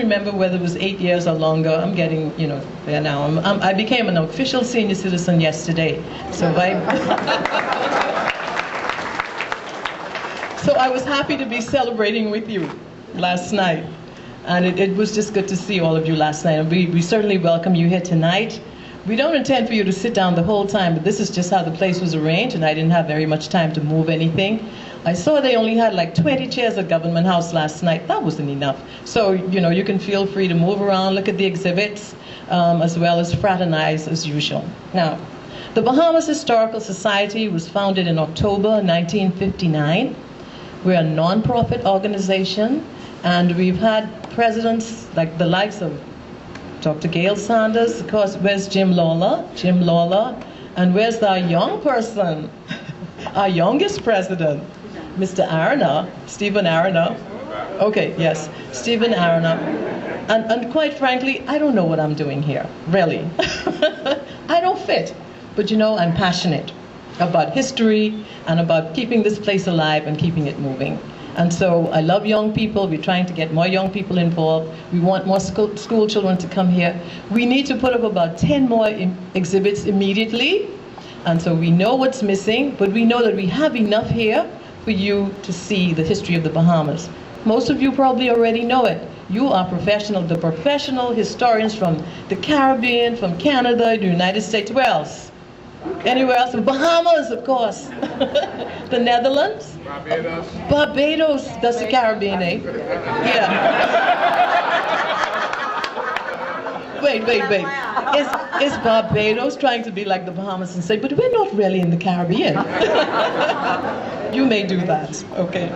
remember whether it was 8 years or longer. I'm getting, there now. I became an official senior citizen yesterday. So so I was happy to be celebrating with you last night. And it was just good to see all of you last night. And we certainly welcome you here tonight. We don't intend for you to sit down the whole time, but this is just how the place was arranged, and I didn't have very much time to move anything. I saw they only had like 20 chairs at Government House last night. That wasn't enough. So, you can feel free to move around, look at the exhibits, as well as fraternize as usual. Now, the Bahamas Historical Society was founded in October 1959. We're a non-profit organization, and we've had presidents like the likes of Dr. Gail Sanders. Of course, where's Jim Lawler? And where's our young person? Our youngest president, Mr. Arana, Stephen Arana. Okay, yes, Stephen Arana. And quite frankly, I don't know what I'm doing here, really. I don't fit. But I'm passionate about history and about keeping this place alive and keeping it moving. And so I love young people. We're trying to get more young people involved. We want more school children to come here. We need to put up about 10 more exhibits immediately. And so we know what's missing, but we know that we have enough here for you to see the history of the Bahamas. Most of you probably already know it. You are the professional historians from the Caribbean, from Canada, the United States. Where else? Anywhere else? The Bahamas, of course. The Netherlands? Barbados. Barbados. That's the Caribbean, eh? Yeah. Wait. Is Barbados trying to be like the Bahamas and say, but we're not really in the Caribbean? You may do that, okay.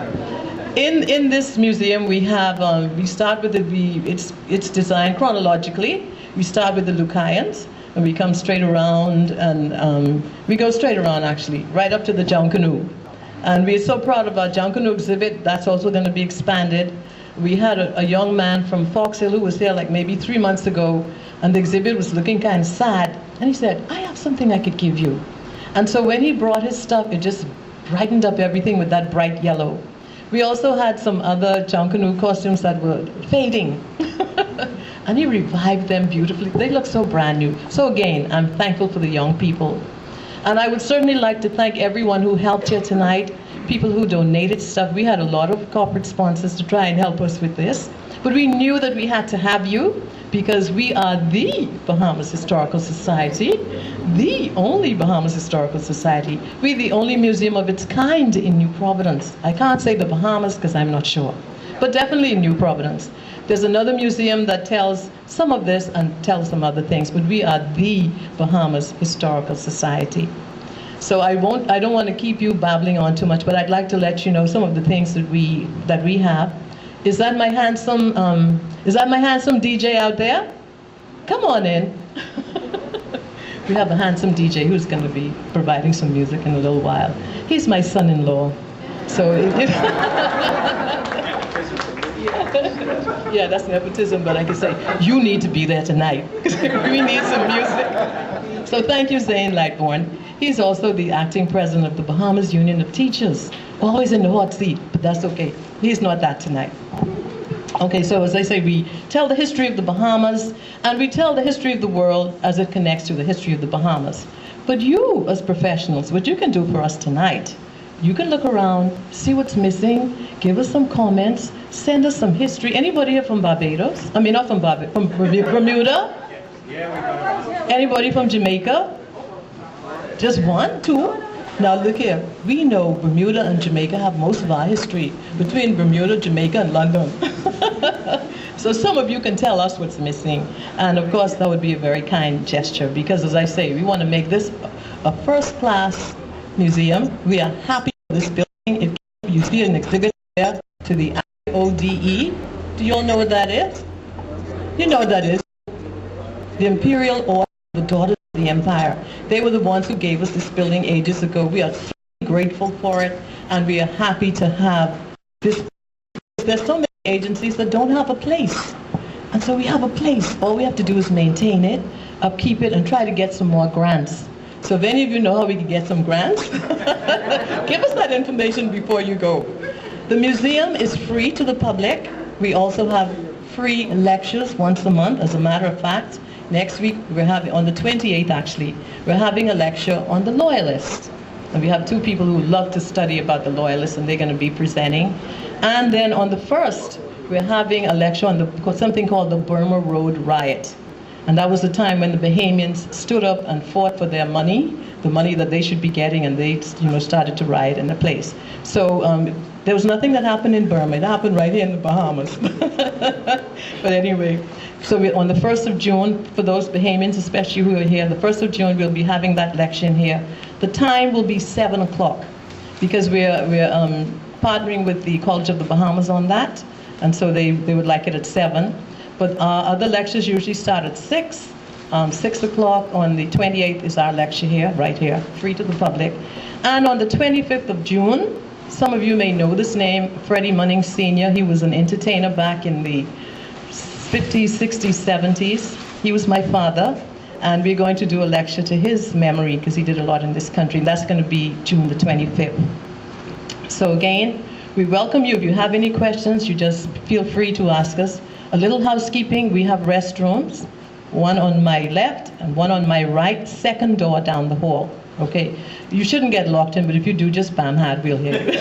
In this museum, we have, we start with it's designed chronologically. We start with the Lucayans, and we come straight around, and we go straight around, actually, right up to the Junkanoo. And we're so proud of our Junkanoo exhibit. That's also going to be expanded. We had a young man from Fox Hill who was here like maybe 3 months ago, and the exhibit was looking kind of sad. And he said, I have something I could give you. And so when he brought his stuff, it just brightened up everything with that bright yellow. We also had some other Junkanoo costumes that were fading. And he revived them beautifully. They look so brand new. So again, I'm thankful for the young people. And I would certainly like to thank everyone who helped here tonight, people who donated stuff. We had a lot of corporate sponsors to try and help us with this. But we knew that we had to have you because we are the Bahamas Historical Society, the only Bahamas Historical Society. We're the only museum of its kind in New Providence. I can't say the Bahamas because I'm not sure, but definitely in New Providence. There's another museum that tells some of this and tells some other things, but we are the Bahamas Historical Society. So I don't want to keep you babbling on too much, but I'd like to let you know some of the things that we have. Is that my handsome DJ out there? Come on in. We have a handsome DJ who's going to be providing some music in a little while. He's my son-in-law. So yeah, that's nepotism, but I can say, you need to be there tonight. We need some music. So thank you, Zane Lightbourne. He's also the acting president of the Bahamas Union of Teachers. Always in the hot seat, but that's okay. He's not that tonight. Okay, so as I say, we tell the history of the Bahamas, and we tell the history of the world as it connects to the history of the Bahamas. But you, as professionals, what you can do for us tonight, you can look around, see what's missing, give us some comments, send us some history. Anybody here from Barbados? I mean, not from Barbados, from Bermuda? Anybody from Jamaica? Just one, two? Now look here, we know Bermuda and Jamaica have most of our history between Bermuda, Jamaica, and London. So some of you can tell us what's missing. And of course, that would be a very kind gesture because, as I say, we want to make this a first-class museum. We are happy with this building. If you see an exhibit there to the IODE, do you all know what that is? You know what that is. The Imperial Order of the Daughters of the Empire. They were the ones who gave us this building ages ago. We are so grateful for it, and we are happy to have this. There's so many agencies that don't have a place. And so we have a place. All we have to do is maintain it, upkeep it, and try to get some more grants. So if any of you know how we can get some grants, give us that information before you go. The museum is free to the public. We also have free lectures once a month. As a matter of fact, next week we're having, on the 28th actually, we're having a lecture on the Loyalists. And we have two people who love to study about the Loyalists, and they're going to be presenting. And then on the 1st, we're having a lecture on something called the Burma Road Riot. And that was the time when the Bahamians stood up and fought for their money, the money that they should be getting, and they, started to riot in the place. So there was nothing that happened in Burma. It happened right here in the Bahamas. But anyway, so on the 1st of June, for those Bahamians especially who are here, the 1st of June we'll be having that lecture in here. The time will be 7 o'clock, because we're partnering with the College of the Bahamas on that, and so they would like it at 7. But our other lectures usually start at 6. 6 o'clock on the 28th is our lecture here, right here, free to the public. And on the 25th of June, some of you may know this name, Freddie Munning Sr. He was an entertainer back in the 50s, 60s, 70s. He was my father, and we're going to do a lecture to his memory, because he did a lot in this country, and that's going to be June the 25th. So again, we welcome you. If you have any questions, you just feel free to ask us. A little housekeeping: we have restrooms, one on my left and one on my right, second door down the hall. Okay, you shouldn't get locked in, but if you do, just bam hard, we'll hear you.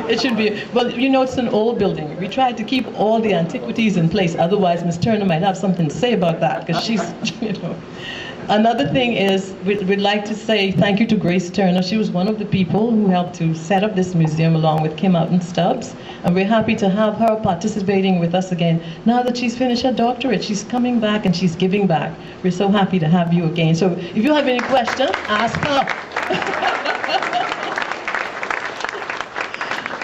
It should be, well, it's an old building. We tried to keep all the antiquities in place, otherwise Miss Turner might have something to say about that, because she's, Another thing is, we'd like to say thank you to Grace Turner. She was one of the people who helped to set up this museum along with Kim Oughton Stubbs, and we're happy to have her participating with us again. Now that she's finished her doctorate, she's coming back and she's giving back. We're so happy to have you again. So if you have any questions, ask her.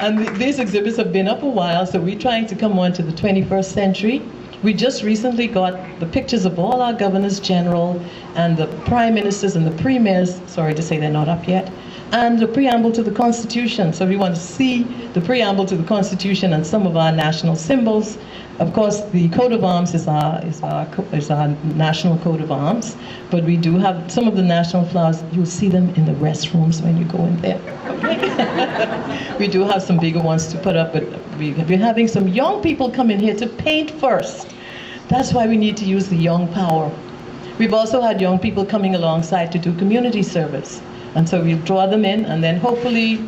And these exhibits have been up a while, so we're trying to come on to the 21st century. We just recently got the pictures of all our governors general and the prime ministers and the premiers, sorry to say they're not up yet, and the preamble to the Constitution. So we want to see the preamble to the Constitution and some of our national symbols. Of course, the coat of arms is our national coat of arms, but we do have some of the national flowers. You'll see them in the restrooms when you go in there. We do have some bigger ones to put up, but we're having some young people come in here to paint first. That's why we need to use the young power. We've also had young people coming alongside to do community service, and so we'll draw them in, and then hopefully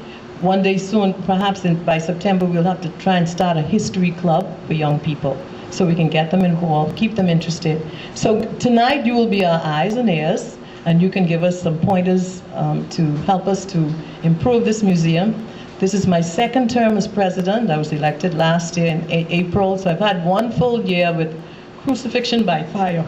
one day soon, perhaps by September, we'll have to try and start a history club for young people so we can get them involved, keep them interested. So tonight you will be our eyes and ears, and you can give us some pointers to help us to improve this museum. This is my second term as president. I was elected last year in April, so I've had one full year with crucifixion by fire.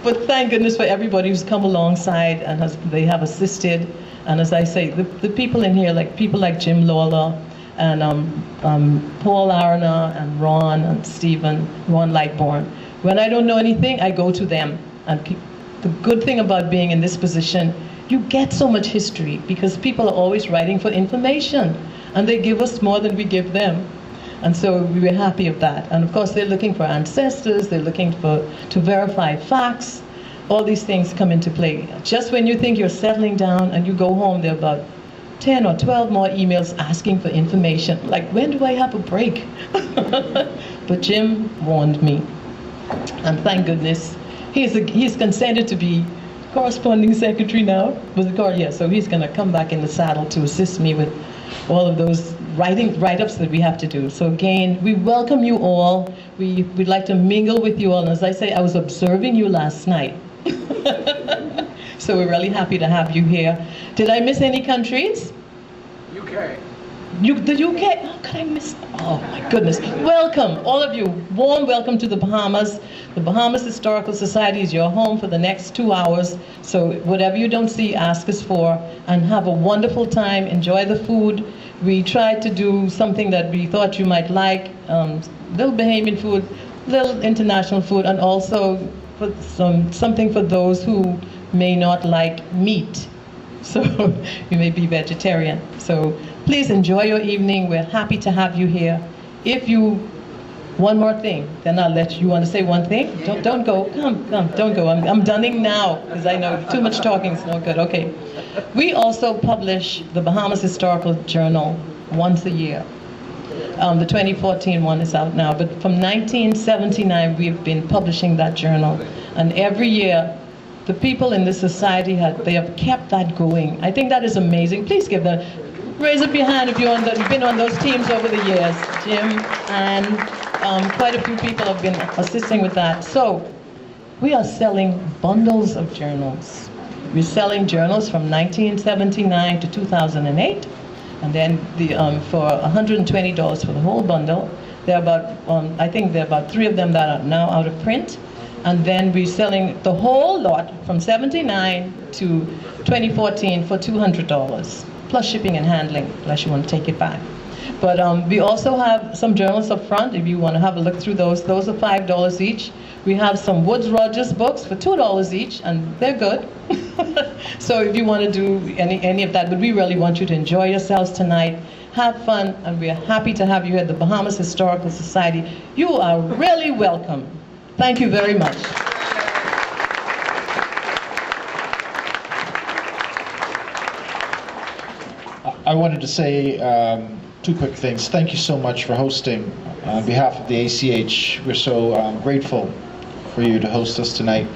But thank goodness for everybody who's come alongside and they have assisted. And as I say, the people in here, like people like Jim Lawler and Paul Arana and Ron and Stephen, Ron Lightbourne. When I don't know anything, I go to them. And the good thing about being in this position, you get so much history because people are always writing for information, and they give us more than we give them. And so we were happy of that. And of course, they're looking for ancestors, they're looking to verify facts. All these things come into play. Just when you think you're settling down and you go home, there are about 10 or 12 more emails asking for information. Like, when do I have a break? But Jim warned me. And thank goodness, he's consented to be corresponding secretary now. So he's going to come back in the saddle to assist me with all of those write-ups that we have to do. So again, we welcome you all. We'd like to mingle with you all. And as I say, I was observing you last night. So we're really happy to have you here. Did I miss any countries? UK. The UK? How could I miss? Oh my goodness. Welcome, all of you. Warm welcome to the Bahamas. The Bahamas Historical Society is your home for the next 2 hours. So whatever you don't see, ask us for, and have a wonderful time. Enjoy the food. We tried to do something that we thought you might like. Little Bahamian food, little international food, and also for something for those who may not like meat. So you may be vegetarian. So please enjoy your evening. We're happy to have you here. One more thing, then I'll let you. Want to say one thing? Don't go. Come, don't go. I'm dunning now, because I know too much talking is no good. Okay. We also publish the Bahamas Historical Journal once a year. The 2014 one is out now, but from 1979 we've been publishing that journal, and every year the people in this society they have kept that going. I think that is amazing. Please give them, raise up your hand if you've been on those teams over the years. Jim and quite a few people have been assisting with that. So we are selling bundles of journals. We're selling journals from 1979 to 2008, and then for $120 for the whole bundle. There are about, I think there are about 3 of them that are now out of print. And then we're selling the whole lot from 79 to 2014 for $200, plus shipping and handling, unless you want to take it back. But we also have some journals up front, if you want to have a look through those. Those are $5 each. We have some Woods Rogers books for $2 each, and they're good. So if you want to do any of that, but we really want you to enjoy yourselves tonight, have fun, and we are happy to have you here at the Bahamas Historical Society. You are really welcome. Thank you very much. I wanted to say 2 quick things. Thank you so much for hosting. On behalf of the ACH, we're so grateful for you to host us tonight.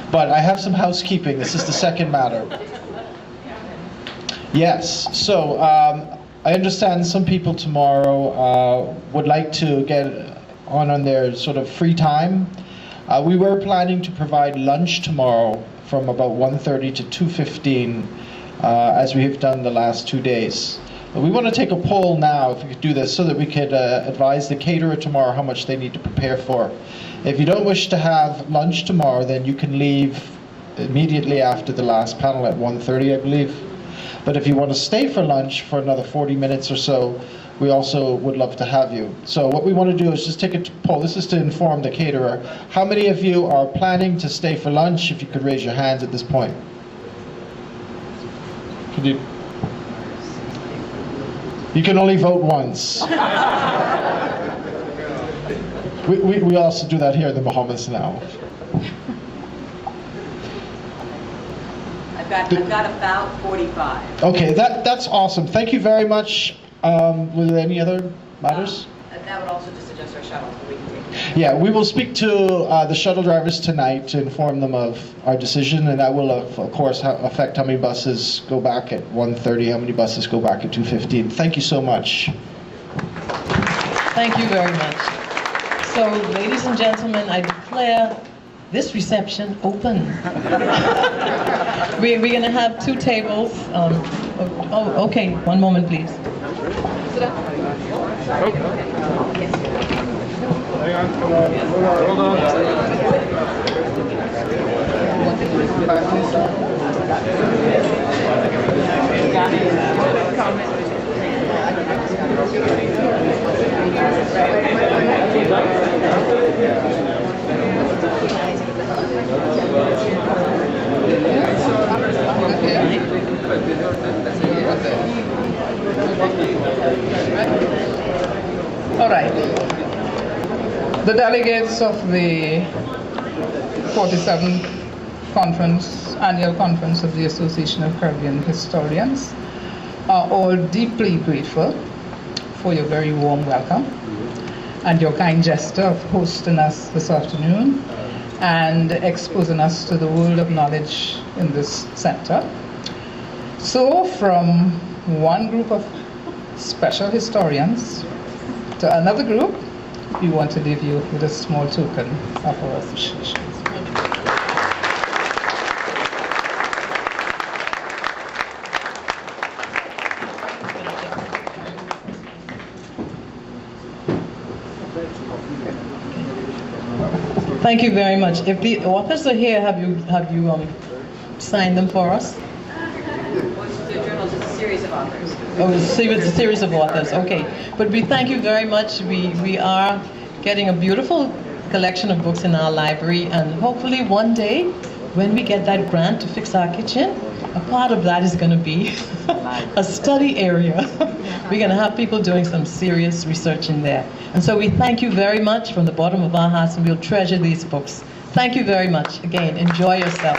But I have some housekeeping. This is the second matter. Yes, so I understand some people tomorrow would like to get on their sort of free time. We were planning to provide lunch tomorrow from about 1:30 to 2:15, as we have done the last 2 days. But we want to take a poll now, if we could do this, so that we could advise the caterer tomorrow how much they need to prepare for. If you don't wish to have lunch tomorrow, then you can leave immediately after the last panel at 1:30, I believe. But if you want to stay for lunch for another 40 minutes or so, we also would love to have you. So what we want to do is just take a poll. This is to inform the caterer. How many of you are planning to stay for lunch? If you could raise your hands at this point. Could you? You can only vote once. We also do that here in the Bahamas now. I've got about 45. Okay, that's awesome. Thank you very much. Were there any other matters? That would also just adjust our shuttle so we can take it. Yeah, we will speak to the shuttle drivers tonight to inform them of our decision, and that will, of course, affect how many buses go back at 1:30, how many buses go back at 2:15. Thank you so much. Thank you very much. So, ladies and gentlemen, I declare this reception open. We're going to have 2 tables. Okay, one moment, please. Sit down. Hold on. All right. The delegates of the 47th annual conference of the Association of Caribbean Historians are all deeply grateful for your very warm welcome and your kind gesture of hosting us this afternoon and exposing us to the world of knowledge in this center. So from one group of special historians to another group, we want to leave you with a small token of our appreciation. Thank you very much. If the authors are here, have you signed them for us? The journals is a series of authors. Oh, it's a series of authors. Okay, but we thank you very much. We are getting a beautiful collection of books in our library, and hopefully one day, when we get that grant to fix our kitchen, a part of that is going to be a study area. We're going to have people doing some serious research in there. And so we thank you very much from the bottom of our hearts, and we'll treasure these books. Thank you very much. Again, enjoy yourself.